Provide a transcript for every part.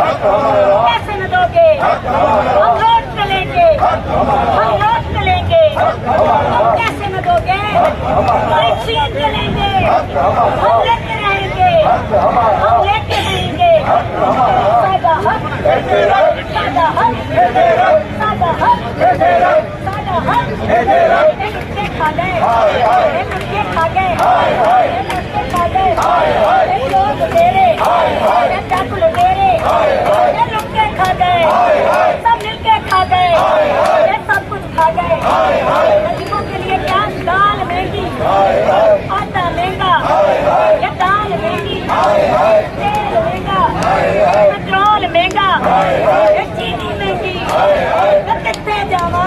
कैसे न दोगे? हम लौट चलेंगे, हम लौट चलेंगे, हम कैसे न दोगे? वैक्सीन चलेंगे, हम लेके रहेंगे, हम लेके रहेंगे। सादा हक, सादा हक, सादा हक, सादा हक। ये नुस्खे खा गए, ये नुस्खे खा गए, ये नुस्खे खा गए, ये लोग तेरे, ये चाकुल तेरे, ये नुस्खे खा गए, सब मिलके खा गए, ये सब कुछ खा गए। गरीबों के लिए क्या? दाल महंगी, आटा महंगा, ये दाल महंगी, तेल महंगा, पेट्रोल महंगा, ये चीनी महंगी। मैं कितने जावा,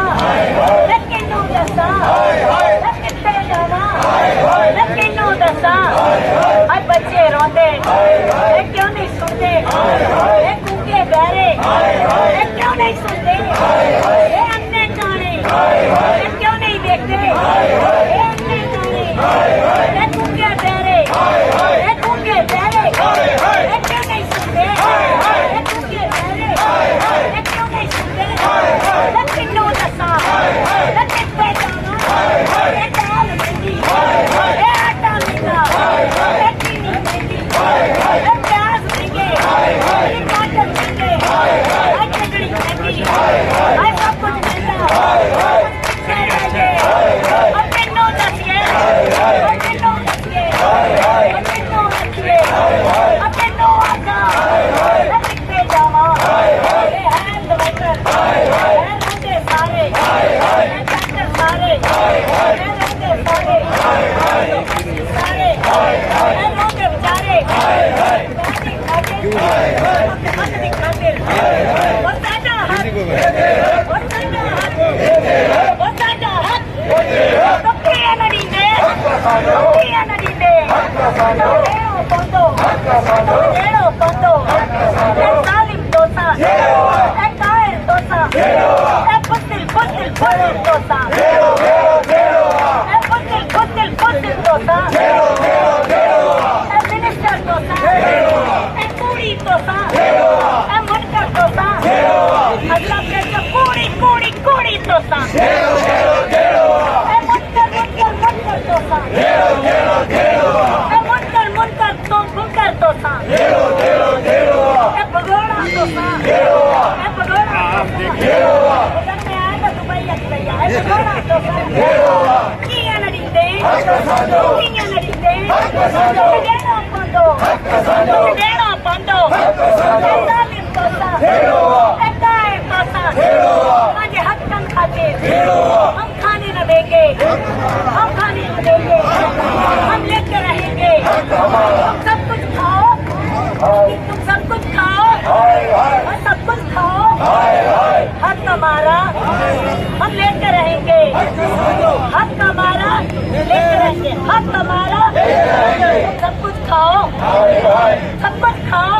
मैं किन्नू दसा, मैं कितने जावा, मैं किन्नू दसा। हर बच्चे रोते, ये क्यों नहीं सुनते? ये कूके बहरे, ये क्यों नहीं सुनते? ये अन्ने जाने, ये क्यों नहीं देखते? ये अन्ने जाने, ये कूके बहरे, ये कूके बहरे, ये क्यों नहीं सुनते? ये कूके बहरे, ये क्यों नहीं सुनते? मैं किन्नू दसा, मैं कितने जावा, ये दाल महंगी, ये आटा महंगा, ये चीनी महंगी, ये प्याज महंगे, ये टमाटर महंगे, ये चटनी महंगी, ये सब कुछ महंगा। कितने रह गए? अब किन्नू दसिए, अब किन्नू दसिए, अब किन्नू दसिए, अब किन्नू आगा, मैं कितने जावा? ये हैंड वर्कर, ये रंगे सारे, ये डॉक्टर सारे, ये रंगे सारे, सारे, ये रोगे बेचारे, पैसे खाते, हक नहीं खाते। वो साडा हक, वो साडा हक, वो साडा हक, तो किया नहीं दे, किया नहीं दे, देड़ो बंदो, देड़ो बंदो, ये जालिम दोसा, ये कायर दोसा, ये बुद्धिल बुद्धिल बुद्धिल दोसा, ये बुद्धिल बुद्धिल बुद्धिल दोसा, ये मिनिस्टर दोसा, ये पूरी दोसा, ये मुनकर दोसा, अल्लाह के तो पूरी पूरी पूरी दोसा, ये मुनकर मुनकर मुनकर दोसा, ये मुनकर मुनकर तो मुनकर दोसा, ये भगोड़ा दोसा, ये भगोड़ा दोसा, उधर में आएगा दुबई अकेला, ये भगोड़ा दोसा, किया नहीं दे, किया नहीं दे, देना बंदो, देना बंदो, ये जालिम दोसा, ये कायर दोसा, आज हक कम खाते, हम खाने न देंगे, हम खाने न देंगे, हम लेकर रहेंगे, तुम सब कुछ खाओ, तुम सब कुछ खाओ, और सब कुछ खाओ, हक हमारा, हम लेकर रहेंगे, हक हमारा लेकर रहेंगे, हक हमारा, तुम सब कुछ खाओ, सब कुछ खाओ,